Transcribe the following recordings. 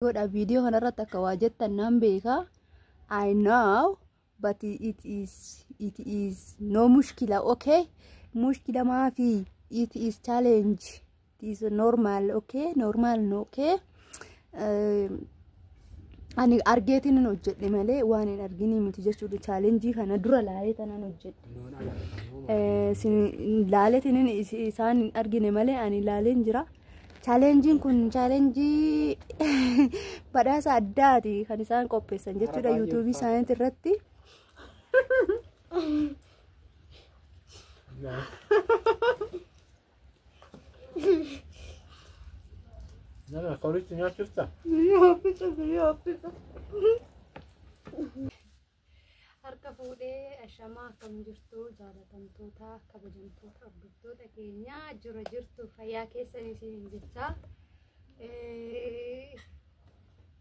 Got a video hanarata kawajetta nambeka. I know, but it is no mushkila, okay? Mushkila maafi. It is challenge. It is normal, okay? Normal, no, okay? Ani argetin no jet male one in argini miti just the challenge kana dura lalet ana no jet. Sin lalet in isan argine male ani lalen jira. Challenging kun challenge pada sadati kan isan koppesan jechuudha YouTube isaaniitti irratti. Nada, corriste ya chusta. Pizza. Harka fuudhee ashamaa akkam jirtu jaalatamtoota kabajamtoota hordoftoota keenya jirtu fayyaa keessanii isin jecha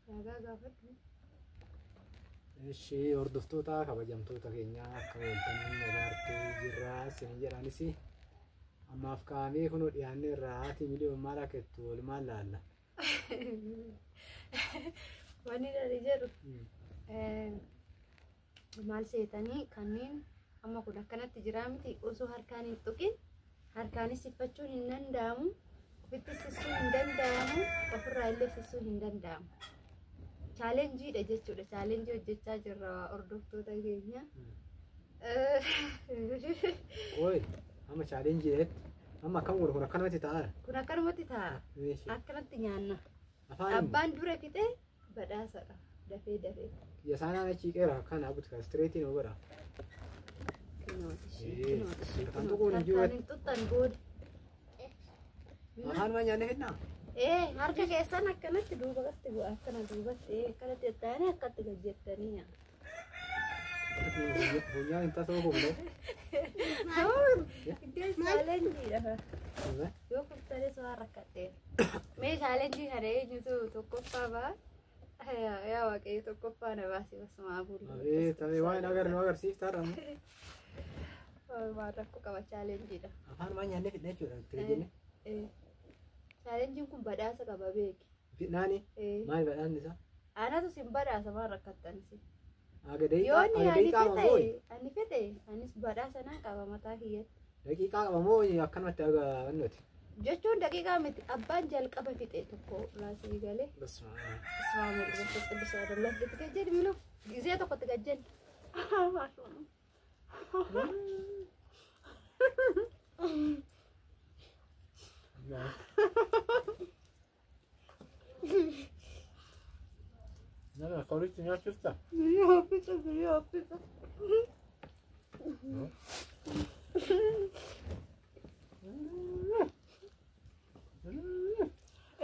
nagaa gaafadhu. Eshi hordoftoota kabajamtoota keenya akka waltanii nagaartuu jirra isin jedhanis ammaaf kaamee kun dhiyaanne irraa haati miliyoon maal akka itti walumaan laalla. Wani dari jedhu maal seetanii kanneen amma kun akkanatti jira miti osoo harkaan hin tuqin harkaanis siffachuun hin danda'amu ofitti sissuu hin danda'amu ofirraa illee sissuu hin danda'amu. Challenge jechuudha. Challenge hojjechaa jirra hordoftoota keenya. Oi, amma challenge amma kam kun akkanatti ta'a. Kun akkanumatti ta'a. Akkanatti nyaanna. Abbaan dura fixee badhaasadha. Dafee. Ya sana achi qeera kan abutka straight in over. Tanto kun jiwa. Tuttan good. Mahan ma nyaanne fedna. Harka keessan akkanatti duubatti bu'a akkana duubatti akkanatti taane akkatti gajjettanii. Punya inta sama gomlo. Dia challenge dah. Yo kuftare so harakate. Me challenge hare jutu tokkoffaa ba. Ya waqee tokkoffaa na baasi basuma aburi. Tabe waan agarsiiftaa Waa rakko qaba challenge dah. Afaan ma nyaanne fedna jechuudha tirjine. Challenge kun badhaasa qaba beeki. Fidnaani? Maal badhaasni isaa? Anatu sin badhaasa maan rakkattanisi. Daqiiqaa moo? Ani fedhe anis badhaasa nan qaba mataa kiyyatti. Daqiiqaa qaba moo akkanumatti agarnuti? Jechuun daqiiqaa miti abbaan jalqaba fixe tokko laasii galee. Bismaamu irratti qillisa adalla itti gajjeen milu gisee tokkotti gajjeen. Nada, corriste ya chusta. Pizza.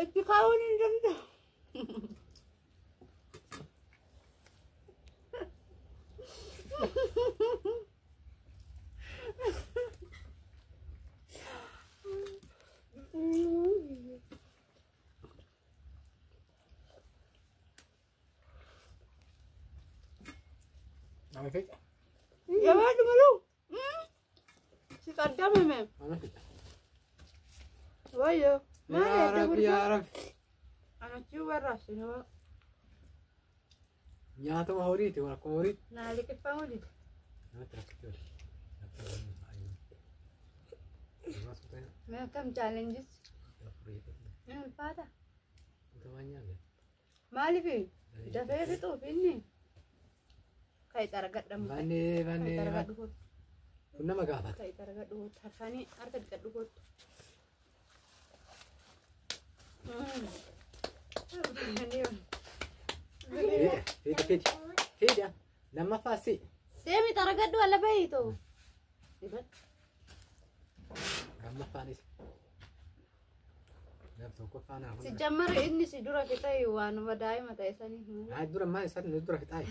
Itti kaawwan hin danda'u. Ana fit. Ya baadu malu. Si qaddame me. Ana fit. Wayo. Ya Rab. Ana ciwa rasino. Nyaata ma horiiti waan akkuma horiiti. Naa liqiffamu dide. Nyaata rakkate. Me kam challenges. Ulfaata. Maaliif? Dafee fixuuf inni. Kai taragadhamu. Banne. Kun nama gaafata. Kai taragadhu harkani harka dhiqadhu kottu. Fida. Nama fasi. Semi taragadhu ala bayito. Ibat. Nama fanis. Tokko faana. Si jammar inni si dura fixay waan daa'ima ta'e sanii. Dura maa isa dura fixay.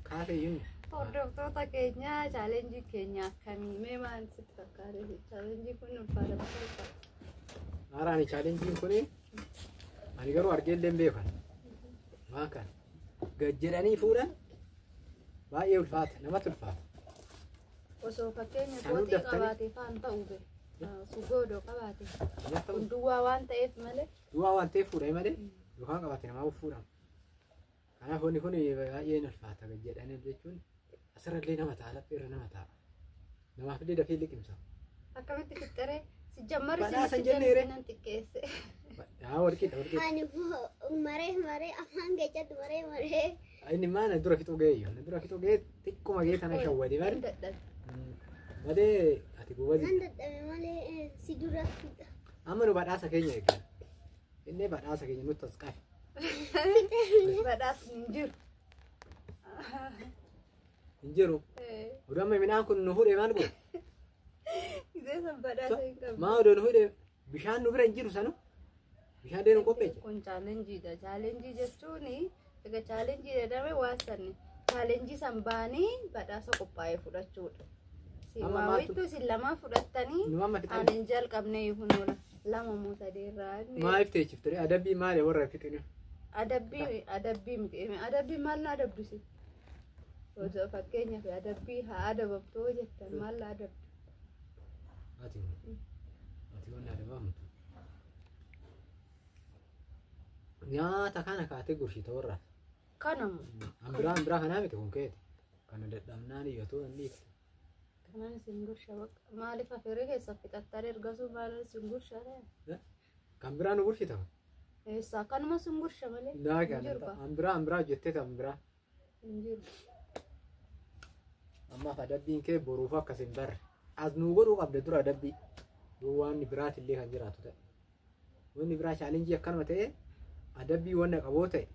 Kaafee yuni. Hordoftoota keenya challenge keenya akkamii mee maal sitti fakkaate challenge kun ulfaata bakka. Araani challenge kun ani garuu argeellee beekan. Maa kan gajjedhanii fuudhan baay'ee ulfaata namatti ulfaata. Osoo fakkeenya kootii qabaatee faan ta'uu be sugoodoo qabaate. Duwwaa waan ta'eef malee. Duwwaa waan ta'eef fuudhee malee yookaan qabaate namaa uffuudhaan. Kanaaf wanni kun baay'ee ulfaata jedhanii jechuun asirrallee nama ta'a laphee irra nama ta'a. Namaaf illee dafee liqimsa. Akkamitti fixxaree si jammarri Badhaasa si jennee ree. nan xiqqeesse. Yaa warqiidha. Ani maree afaan gajjatu maree. Inni maana dura fixuu ga'eeyyo. Dura fixuu ga'ee xiqquma ga'ee tana shawwade bari. Badee ati gobazi. Nan dadhabe malee si dura fixa. Amma nu badhaasa keenya eeggan. Inni badhaasa keenya nutti as qabe. Badhaasni hin jiru. Hin jiru. Udamma midhaan kun nu hudhee maal godhe? Isee san badhaasa hin qabu. Maa odoo nu hudhee bishaan nu bira hin jiru sanu? Bishaan deenu qopheesse. Kun chaalenjiidha. Chaalenjii jechuun egaa chaalenjii jedhame waan sanni. Chaalenjii san baanii badhaasa qophaa'ee fudhachuudha. Si Amma waa maaltu- wayittuu isin lamaan fudhattanii Nu amma fixan. ani hin jalqabne iyyuu oola. Lama moo sadeerraa. Maa ifteechif ture adabbii maali warra fixine? Adabbii miti. Adabbii maal na adabdisi? Osoo fakkeenyaaf adabbii haa adabamtoo jettan maal na adabdu? Ati wanni adabamtu. Nyaata kana kaatee gurshita warra. Kanamu. Biraa kanaa miti kun keeti. Kana dadhabnaan iyyatoo inni ibsa. Kanaan isin gursha bakka maaliif afirii keessa fixattanii ergasuu maaliif isin gursha ta'e? Kan biraa nu gurshitama. Eessa kanuma isin gursha malee? Naa Hin jiru kan ba? an biraa hojjettee kan biraa. Hin jiru. Ammaaf adabbiin kee boruuf akkas hin barre. As nuu godhuu qabde dura adabbii. Yoo waan biraatillee kan jiraatu ta'e. Wanni biraa chaalenjii akkanuma ta'e adabbii wanna qaboo ta'e.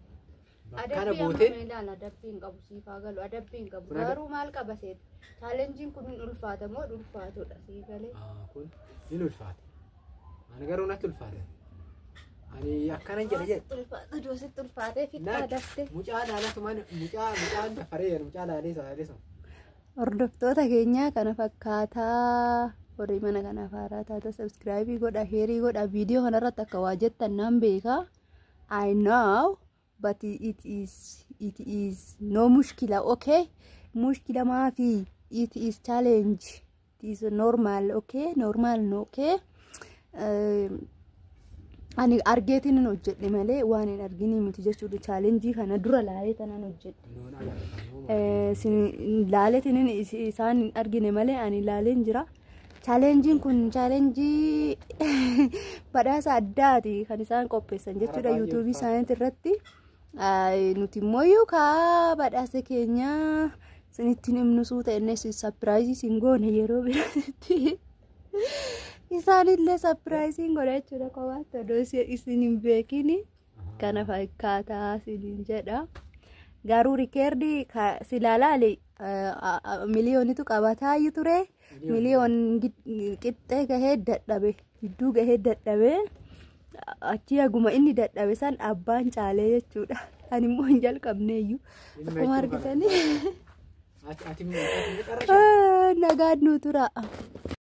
Bakkana Adabbii amma gooteen ilaala adabbii hin qabu siifaa galu adabbii hin qabu Kun adab- garuu maal qaba seeta chaalenjiin kun hin ulfaata moo ulfaatudha sii galee kun ni ulfaata. Ani garuu natti ulfaata. Ani akkanan jedha jedha. ulfaata doositti ulfaatee fixaa daftee. Mucaa laalatu mana mucaa dafaree mucaa laalee saalesa. Hordoftoota keenyaa kana fakkaataa warri mana kanaaf haaraa taata subscribe godha heerii godha viidiyoo kanarratti akka waa jettan nan beeka I know but it is no mushkila okay mushkila maafi it is challenge it is normal okay normal no okay ani argeetiin hin hojjedhe malee waan hin arginii miti jechuudha chaalenjii kana dura laalee tanaan hojjedhe laaleetiin isaan hin argine malee ani laaleen jira chaalenjiin kun chaalenjii badhaasa addaati kan isaan qopheessan jechuudha yuutuubii isaaniitti irratti nuti immoo yookaan badhaasa keenya sinittiin himnusuu ta'innes sapiraayizii siin goone yeroo biraatti isaanillee sapiraayiziin godha jechuudha kophaatti odoo isin hin beekini kana fakkaataa isiniin jedha garuu rikeerdii silaalaale miliyoonitu qabataayyuu ture miliyoon qixxee gahee dadhabe gidduu gahee dadhabe achi aguma inni dadhabe san abbaan caalee jechuudha ani immoo hin jalqabneeyyuu akkuma argitanii nagaan nu tura.